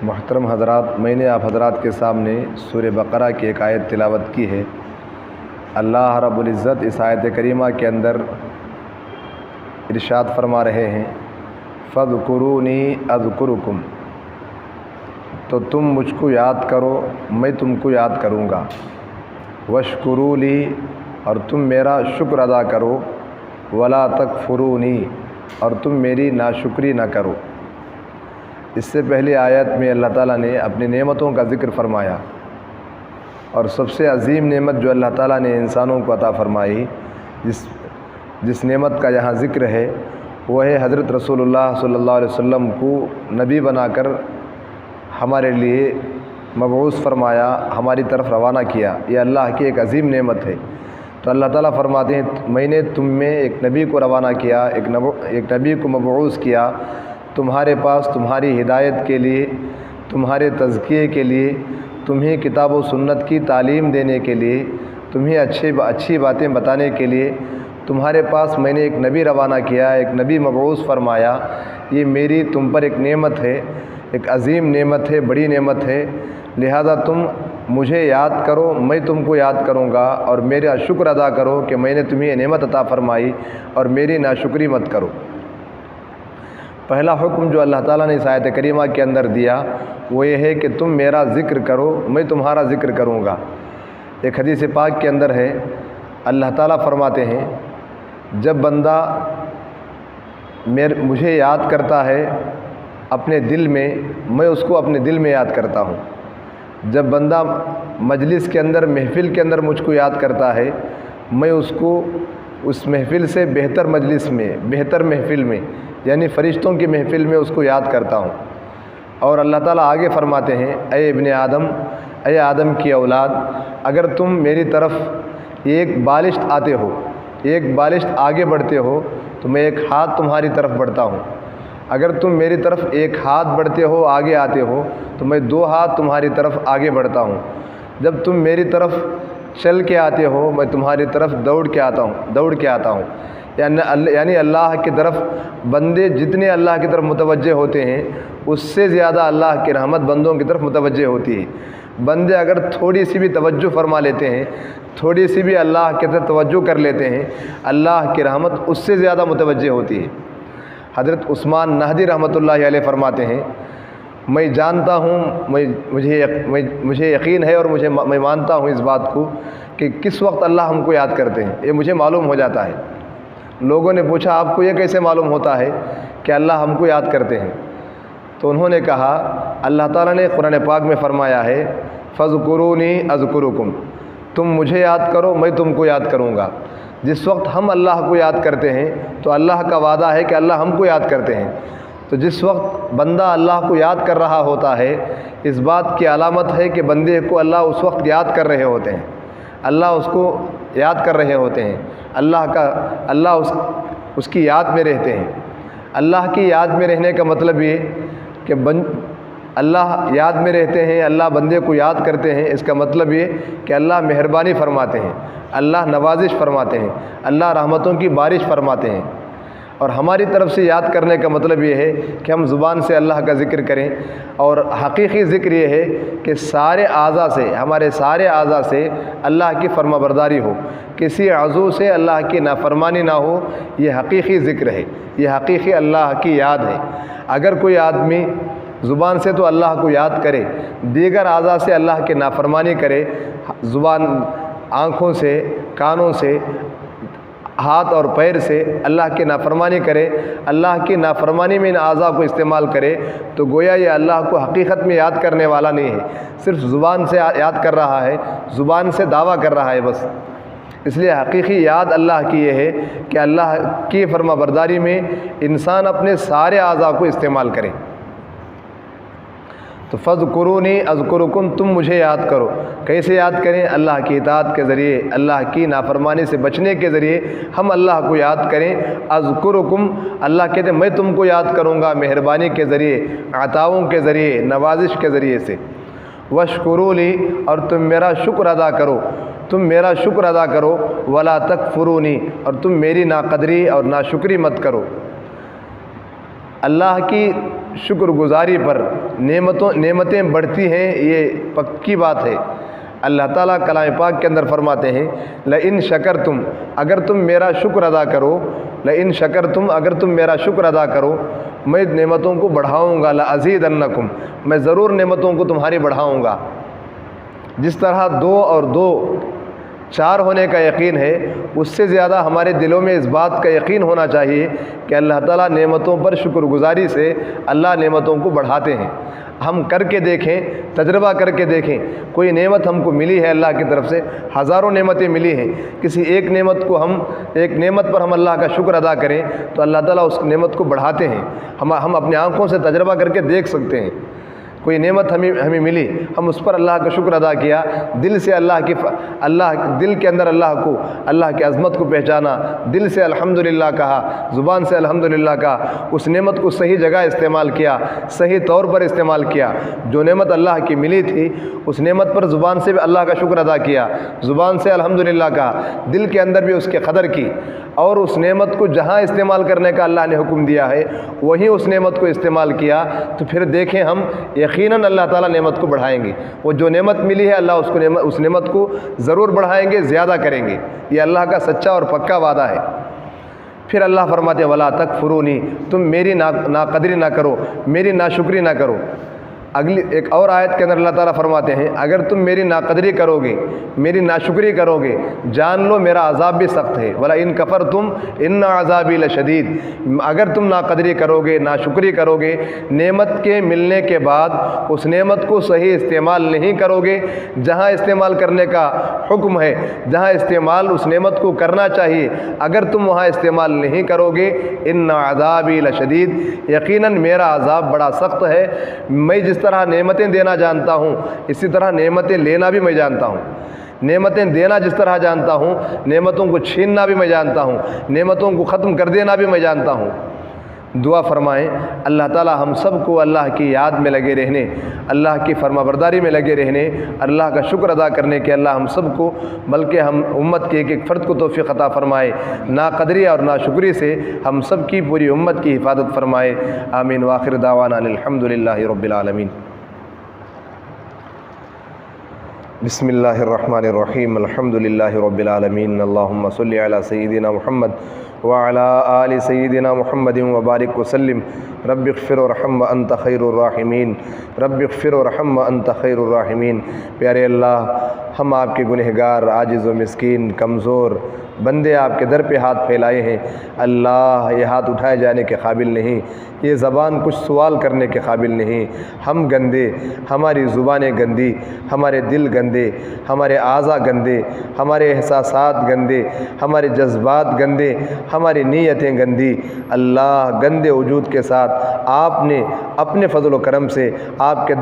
محترم حضرات، میں نے آپ حضرات کے سامنے سورہ بقرہ کی ایک آیت تلاوت کی ہے۔ اللہ رب العزت اس آیت کریمہ کے اندر ارشاد فرما رہے ہیں، فاذکرونی اذکرکم، تو تم مجھ کو یاد کرو میں تم کو یاد کروں گا، واشکروا لی، اور تم میرا شکر ادا کرو، ولا تکفرونی، اور تم میری ناشکری نہ کرو۔ اس سے پہلی آیت میں اللہ تعالیٰ نے اپنی نعمتوں کا ذکر فرمایا، اور سب سے عظیم نعمت جو اللہ تعالیٰ نے انسانوں کو عطا فرمائی، جس نعمت کا یہاں ذکر ہے، وہ ہے حضرت رسول اللہ صلی اللہ علیہ وسلم کو نبی بنا کر ہمارے لیے مبعوث فرمایا، ہماری طرف روانہ کیا۔ یہ اللہ کی ایک عظیم نعمت ہے۔ تو اللہ تعالیٰ فرماتے ہیں، میں نے تم میں ایک نبی کو روانہ کیا، ایک نبی کو مبعوث کیا تمہارے پاس، تمہاری ہدایت کے لیے، تمہارے تزکیے کے لیے، تمہیں کتاب و سنت کی تعلیم دینے کے لیے، تمہیں اچھی باتیں بتانے کے لیے تمہارے پاس میں نے ایک نبی روانہ کیا، ایک نبی مبعوث فرمایا۔ یہ میری تم پر ایک نعمت ہے، ایک عظیم نعمت ہے، بڑی نعمت ہے، لہذا تم مجھے یاد کرو میں تم کو یاد کروں گا، اور میرا شکر ادا کرو کہ میں نے تمہیں یہ نعمت عطا فرمائی، اور میری ناشکری مت کرو۔ پہلا حکم جو اللہ تعالیٰ نے اس آیت کریمہ کے اندر دیا وہ یہ ہے کہ تم میرا ذکر کرو میں تمہارا ذکر کروں گا۔ ایک حدیث پاک کے اندر ہے، اللہ تعالیٰ فرماتے ہیں، جب بندہ مجھے یاد کرتا ہے اپنے دل میں اس کو اپنے دل میں یاد کرتا ہوں۔ جب بندہ مجلس کے اندر، محفل کے اندر مجھ کو یاد کرتا ہے، میں اس کو اس محفل سے بہتر مجلس میں، بہتر محفل میں، یعنی فرشتوں کی محفل میں اس کو یاد کرتا ہوں۔ اور اللہ تعالیٰ آگے فرماتے ہیں، اے ابن آدم، اے آدم کی اولاد، اگر تم میری طرف ایک بالشت آتے ہو، ایک بالشت آگے بڑھتے ہو، تو میں ایک ہاتھ تمہاری طرف بڑھتا ہوں۔ اگر تم میری طرف ایک ہاتھ بڑھتے ہو، آگے آتے ہو، تو میں 2 ہاتھ تمہاری طرف آگے بڑھتا ہوں۔ جب تم میری طرف چل کے آتے ہو، میں تمہاری طرف دوڑ کے آتا ہوں۔ یعنی اللہ کی طرف بندے جتنے اللہ کی طرف متوجہ ہوتے ہیں، اس سے زیادہ اللہ کی رحمت بندوں کی طرف متوجہ ہوتی ہے۔ بندے اگر تھوڑی سی بھی توجہ فرما لیتے ہیں، تھوڑی سی بھی اللہ کی طرف توجہ کر لیتے ہیں، اللہ کی رحمت اس سے زیادہ متوجہ ہوتی ہے۔ حضرت عثمان نہدی رحمۃ اللہ علیہ فرماتے ہیں، میں جانتا ہوں، مجھے یقین ہے، اور میں مانتا ہوں اس بات کو کہ کس وقت اللہ ہم کو یاد کرتے ہیں، یہ مجھے معلوم ہو جاتا ہے۔ لوگوں نے پوچھا، آپ کو یہ کیسے معلوم ہوتا ہے کہ اللہ ہم کو یاد کرتے ہیں؟ تو انہوں نے کہا، اللہ تعالیٰ نے قرآن پاک میں فرمایا ہے، فاذکرونی اذکرکم، تم مجھے یاد کرو میں تم کو یاد کروں گا۔ جس وقت ہم اللہ کو یاد کرتے ہیں تو اللہ کا وعدہ ہے کہ اللہ ہم کو یاد کرتے ہیں۔ تو جس وقت بندہ اللہ کو یاد کر رہا ہوتا ہے، اس بات کی علامت ہے کہ بندے کو اللہ اس وقت یاد کر رہے ہوتے ہیں، اللہ اس کو یاد کر رہے ہوتے ہیں، اللہ اس کی یاد میں رہتے ہیں۔ اللہ کی یاد میں رہنے کا مطلب یہ کہ اللہ یاد میں رہتے ہیں، اللہ بندے کو یاد کرتے ہیں، اس کا مطلب یہ کہ اللہ مہربانی فرماتے ہیں، اللہ نوازش فرماتے ہیں، اللہ رحمتوں کی بارش فرماتے ہیں۔ اور ہماری طرف سے یاد کرنے کا مطلب یہ ہے کہ ہم زبان سے اللہ کا ذکر کریں، اور حقیقی ذکر یہ ہے کہ سارے اعضاء سے، ہمارے سارے اعضاء سے اللہ کی فرما برداری ہو، کسی عضو سے اللہ کی نافرمانی نہ ہو۔ یہ حقیقی ذکر ہے، یہ حقیقی اللہ کی یاد ہے۔ اگر کوئی آدمی زبان سے تو اللہ کو یاد کرے، دیگر اعضاء سے اللہ کی نافرمانی کرے، زبان، آنکھوں سے، کانوں سے، ہاتھ اور پیر سے اللہ کی نافرمانی کرے، اللہ کی نافرمانی میں ان اعضاء کو استعمال کرے، تو گویا یہ اللہ کو حقیقت میں یاد کرنے والا نہیں ہے، صرف زبان سے یاد کر رہا ہے، زبان سے دعویٰ کر رہا ہے بس۔ اس لیے حقیقی یاد اللہ کی یہ ہے کہ اللہ کی فرما برداری میں انسان اپنے سارے اعضاء کو استعمال کرے۔ تو فاذکرونی اذکرکم، تم مجھے یاد کرو۔ کیسے یاد کریں؟ اللہ کی اطاعت کے ذریعے، اللہ کی نافرمانی سے بچنے کے ذریعے ہم اللہ کو یاد کریں۔ اذکرکم، اللہ کہتے ہیں میں تم کو یاد کروں گا مہربانی کے ذریعے، عطاؤں کے ذریعے، نوازش کے ذریعے سے۔ واشکروا لی، اور تم میرا شکر ادا کرو، تم میرا شکر ادا کرو، ولا تکفرونی، اور تم میری ناقدری اور ناشکری مت کرو۔ اللہ کی شکر گزاری پر نعمتیں بڑھتی ہیں، یہ پکی بات ہے۔ اللہ تعالیٰ کلام پاک کے اندر فرماتے ہیں لئن شکرتم، اگر تم میرا شکر ادا کرو، لئن شکرتم، اگر تم میرا شکر ادا کرو، میں نعمتوں کو بڑھاؤں گا، لازیدنکم، میں ضرور نعمتوں کو تمہاری بڑھاؤں گا۔ جس طرح 2 اور 2 4 ہونے کا یقین ہے، اس سے زیادہ ہمارے دلوں میں اس بات کا یقین ہونا چاہیے کہ اللہ تعالیٰ نعمتوں پر شکر گزاری سے اللہ نعمتوں کو بڑھاتے ہیں۔ ہم کر کے دیکھیں، تجربہ کر کے دیکھیں، کوئی نعمت ہم کو ملی ہے اللہ کی طرف سے، ہزاروں نعمتیں ملی ہیں، کسی ایک نعمت پر ہم اللہ کا شکر ادا کریں تو اللہ تعالیٰ اس نعمت کو بڑھاتے ہیں۔ ہم اپنے آنکھوں سے تجربہ کر کے دیکھ سکتے ہیں۔ کوئی نعمت ہمیں ملی، ہم اس پر اللہ کا شکر ادا کیا، دل سے دل کے اندر اللہ کی عظمت کو پہچانا، دل سے الحمدللہ کہا، زبان سے الحمدللہ کہا، اس نعمت کو صحیح جگہ استعمال کیا، صحیح طور پر استعمال کیا۔ جو نعمت اللہ کی ملی تھی اس نعمت پر زبان سے بھی اللہ کا شکر ادا کیا، زبان سے الحمدللہ کہا، دل کے اندر بھی اس کی قدر کی، اور اس نعمت کو جہاں استعمال کرنے کا اللہ نے حکم دیا ہے وہیں اس نعمت کو استعمال کیا، تو پھر دیکھیں ہم یقیناً اللہ تعالیٰ نعمت کو بڑھائیں گے۔ وہ جو نعمت ملی ہے اللہ اس نعمت کو ضرور بڑھائیں گے، زیادہ کریں گے۔ یہ اللہ کا سچا اور پکا وعدہ ہے۔ پھر اللہ فرماتے ہیں ولا تکفرونی، تم میری ناقدری نہ کرو، میری ناشکری نہ کرو۔ اگلی ایک اور آیت کے اندر اللہ تعالیٰ فرماتے ہیں اگر تم میری ناقدری کرو گے، میری ناشکری کرو گے، جان لو میرا عذاب بھی سخت ہے۔ ولا ان کفرتم ان عذابی لشدید، اگر تم ناقدری کرو گے، ناشکری کرو گے، نعمت کے ملنے کے بعد اس نعمت کو صحیح استعمال نہیں کرو گے، جہاں استعمال کرنے کا حکم ہے، جہاں استعمال اس نعمت کو کرنا چاہیے، اگر تم وہاں استعمال نہیں کرو گے، ان عذابی لشدید، یقیناً میرا عذاب بڑا سخت ہے۔ میں جس طرح نعمتیں دینا جانتا ہوں اسی طرح نعمتیں لینا بھی میں جانتا ہوں۔ نعمتیں دینا جس طرح جانتا ہوں، نعمتوں کو چھیننا بھی میں جانتا ہوں، نعمتوں کو ختم کر دینا بھی میں جانتا ہوں۔ دعا فرمائیں اللہ تعالیٰ ہم سب کو اللہ کی یاد میں لگے رہنے، اللہ کی فرما برداری میں لگے رہنے، اللہ کا شکر ادا کرنے کے اللہ ہم سب کو، بلکہ ہم امت کے ایک ایک فرد کو توفیق عطا فرمائے، ناقدری اور ناشکری سے ہم سب کی پوری امت کی حفاظت فرمائے۔ آمین۔ وآخر دعوانا الحمدللہ رب العالمین۔ بسم اللہ الرحمن الرحیم، الحمدللہ رب العالمین، اللہم صلی علی سیدنا محمد وعلی آل سیدنا محمد وبارک وسلم۔ رب اغفر ورحم وانت خیر الراحمین، رب اغفر ورحم وانت خیر الراحمین۔ پیارے اللہ، ہم آپ کے گنہگار، عاجز و مسکین، کمزور بندے آپ کے در پہ ہاتھ پھیلائے ہیں۔ اللہ، یہ ہاتھ اٹھائے جانے کے قابل نہیں، یہ زبان کچھ سوال کرنے کے قابل نہیں۔ ہم گندے، ہماری زبانیں گندی، ہمارے دل گندے، ہمارے اعضاء گندے، ہمارے احساسات گندے، ہمارے جذبات گندے، ہماری نیتیں گندی۔ اللہ، گندے وجود کے ساتھ آپ نے اپنے فضل و کرم سے آپ کے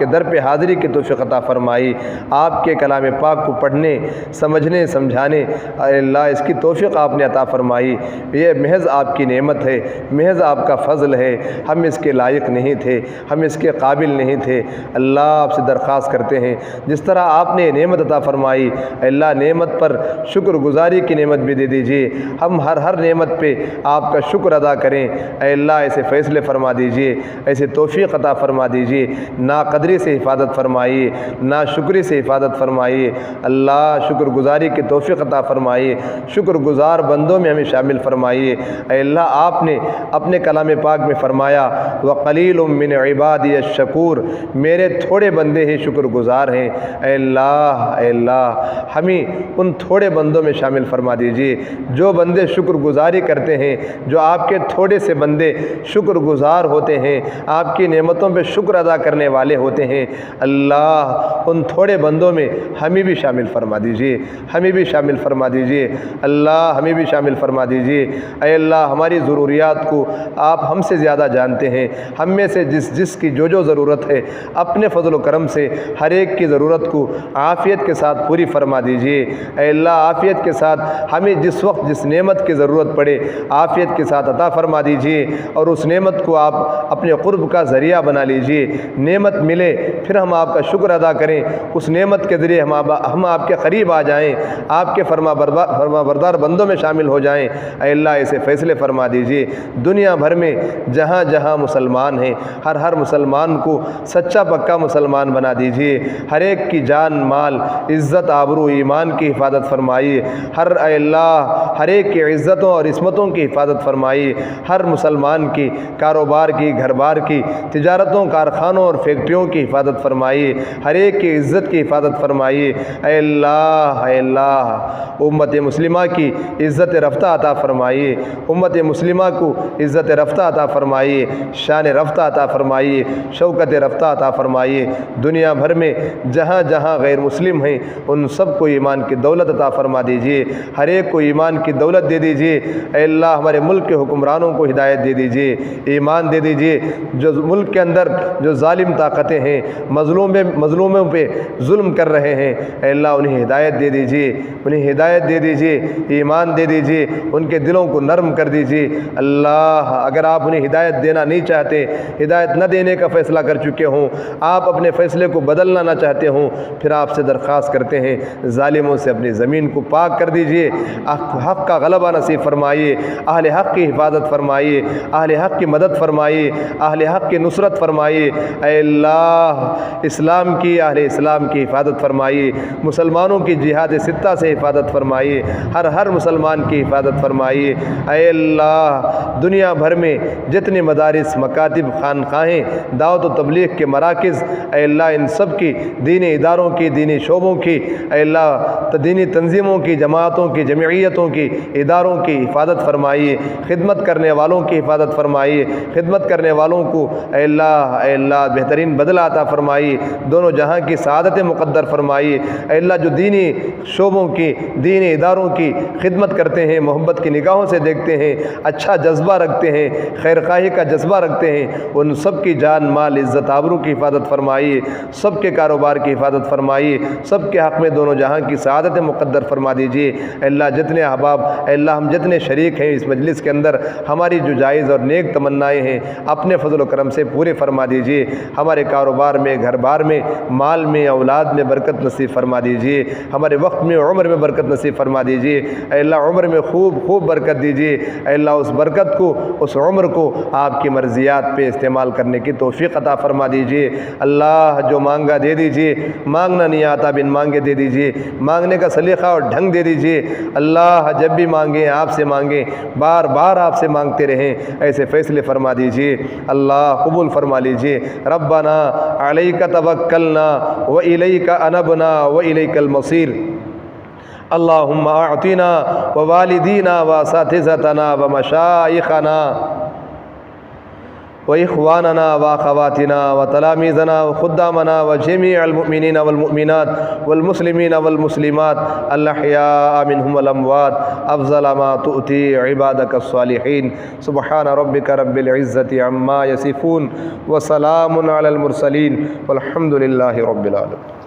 در پہ حاضری کی توفیق عطا فرمائی، آپ کے کلام پاک کو پڑھنے، سمجھنے، سمجھانے، اے اللہ اس کی توفیق آپ نے عطا فرمائی۔ یہ محض آپ کی نعمت ہے، محض آپ کا فضل ہے، ہم اس کے لائق نہیں تھے، ہم اس کے قابل نہیں تھے۔ اللہ، آپ سے درخواست کرتے ہیں جس طرح آپ نے نعمت عطا فرمائی، اے اللہ نعمت پر شکر گزاری کی نعمت بھی دے دیجیے، ہم ہر نعمت پہ آپ کا شکر ادا کریں۔ اے اللہ ایسے فیصلے فرما دیجیے، ایسے توفیق عطا فرما دیجیے، ناقدری سے حفاظت فرمائیے، ناشکری سے حفاظت فرمائیے۔ اللہ، شکر گزاری کی توفیق عطا فرمائیے، شکر گزار بندوں میں ہمیں شامل فرمائیے۔ اے اللہ، آپ نے اپنے کلام پاک میں فرمایا وَقَلِيلٌ مِّنْ عِبَادِيَ الشَّكُورُ، میرے تھوڑے بندے ہی شکر گزار ہیں۔ اے اللہ ہمیں ان تھوڑے بندوں میں شامل فرما دیجیے جو بندے شکر گزاری کرتے ہیں، جو آپ کے تھوڑے سے بندے شکر گزار ہوتے ہیں، آپ کی نعمتوں پہ شکر ادا کرنے والے ہوتے ہیں۔ اللہ، ان تھوڑے بندوں میں ہمیں بھی شامل فرما دیجیے، ہمیں بھی شامل فرما دیجیے۔ اللہ، ہمیں بھی شامل فرما دیجیے۔ اے اللہ، ہماری ضروریات کو آپ ہم سے زیادہ جانتے ہیں، ہم میں سے جس کی جو ضرورت ہے اپنے فضل و کرم سے ہر ایک کی ضرورت کو عافیت کے ساتھ پوری فرما دیجیے۔ اے اللہ، عافیت کے ساتھ ہمیں جس وقت جس نعمت کی ضرورت پڑے عافیت کے ساتھ عطا فرما دیجیے، اور اس نعمت کو آپ اپنے قرب کا ذریعہ بنا لیجیے۔ نعمت ملے پھر ہم آپ کا شکر ادا کریں، اس نعمت کے ذریعے ہم آپ کے قریب آ جائیں، آپ کے فرما بردار فرما بردار بندوں میں شامل ہو جائیں۔ اے اللہ ایسے فیصلے فرما دیجئے دنیا بھر میں جہاں جہاں مسلمان ہیں ہر مسلمان کو سچا پکا مسلمان بنا دیجئے، ہر ایک کی جان مال عزت آبرو ایمان کی حفاظت فرمائیے، اے اللہ ہر ایک کی عزتوں اور عصمتوں کی حفاظت فرمائیے، ہر مسلمان کی کاروبار کی گھر بار کی تجارتوں کارخانوں اور فیکٹریوں کی حفاظت فرمائیے، ہر ایک کی عزت کی حفاظت فرمائیے۔ اے اللہ امت مسلمہ کی عزت رفتہ عطا فرمائیے، امت مسلمہ کو عزت رفتہ عطا فرمائیے، شان رفتہ عطا فرمائیے، شوکت رفتہ عطا فرمائیے۔ دنیا بھر میں جہاں جہاں غیر مسلم ہیں ان سب کو ایمان کی دولت عطا فرما دیجئے، ہر ایک کو ایمان کی دولت دے دیجئے۔ اے اللہ ہمارے ملک کے حکمرانوں کو ہدایت دے دیجئے، ایمان دے دیجئے۔ جو ملک کے اندر جو ظالم طاقتیں ہیں مظلوموں پہ ظلم کر رہے ہیں، اے اللہ انہیں ہدایت دے دیجئے، انہیں ہدایت دے دیجئے، ایمان دے دیجئے، ان کے دلوں کو نرم کر دیجئے۔ اللہ اگر آپ انہیں ہدایت دینا نہیں چاہتے، ہدایت نہ دینے کا فیصلہ کر چکے ہوں، آپ اپنے فیصلے کو بدلنا نہ چاہتے ہوں، پھر آپ سے درخواست کرتے ہیں ظالموں سے اپنی زمین کو پاک کر دیجئے، حق کا غلبہ نصیب فرمائیے، اہل حق کی حفاظت فرمائیے، اہل حق کی مدد فرمائیے، اہل حق کی نصرت فرمائیے۔ اے اللہ اسلام کی اہل اسلام کی حفاظت فرمائیے، مسلمانوں کی جہاد ستہ سے حفاظت فرمائیے، ہر مسلمان کی حفاظت فرمائیے۔ اے اللہ دنیا بھر میں جتنے مدارس مکاتب خانقاہیں دعوت و تبلیغ کے مراکز، اے اللہ ان سب کی دینی اداروں کی دینی شعبوں کی، اے اللہ دینی تنظیموں کی جماعتوں کی جمعیتوں کی اداروں کی حفاظت فرمائیے، خدمت کرنے والوں کی حفاظت فرمائیے، خدمت کرنے والوں کو اے اللہ بہترین بدلہ عطا فرمائیے، دونوں جہاں کی سعادت مقدر فرمائیے۔ اے اللہ جو دینی شعبوں کی دینی اداروں کی خدمت کرتے ہیں، محبت کی نگاہوں سے دیکھتے ہیں، اچھا جذبہ رکھتے ہیں، خیر خواہی کا جذبہ رکھتے ہیں، ان سب کی جان مال عزت آبرو کی حفاظت فرمائیے، سب کے کاروبار کی حفاظت فرمائیے، سب کے حق میں دونوں جہاں کی سعادت مقدر فرما دیجیے۔ اے اللہ جتنے احباب اے اللہ ہم جتنے شریک ہیں اس مجلس کے اندر، ہماری جو جائز اور نیک تمنائیں ہیں اپنے فضل و کرم سے پورے فرما دیجیے، ہمارے کاروبار میں گھر بار میں مال میں اولاد میں برکت نصیب فرما دیجیے، ہمارے وقت میں عمر میں برکت نصیب فرما دیجیے۔ اے اللہ عمر میں خوب برکت دیجیے، اے اللہ اس برکت کو اس عمر کو آپ کی مرضیات پہ استعمال کرنے کی توفیق عطا فرما دیجیے۔ اللہ جو مانگا دے دیجیے، مانگنا نہیں آتا بن مانگے دے دیجیے، مانگنے کا سلیقہ اور ڈھنگ دے دیجیے۔ اللہ جب بھی مانگیں آپ سے مانگیں، بار بار آپ سے مانگتے رہیں، ایسے فیصلے فرما دیجیے۔ اللہ قبول فرما لیجیے۔ ربنا علیک توکلنا وإلیک انبنا وإلیک المصیر۔ اللہم اعطنا ووالدینا واساتذتنا ومشائخنا وإخواننا وأخواتنا وتلاميذنا وخدامنا وجميع المؤمنين والمؤمنات والمسلمين والمسلمات الأحياء منهم والأموات أفضل ما تؤتي عبادك الصالحين سبحان ربك رب العزة عما يصفون وسلام على المرسلين والحمد لله رب العالمين۔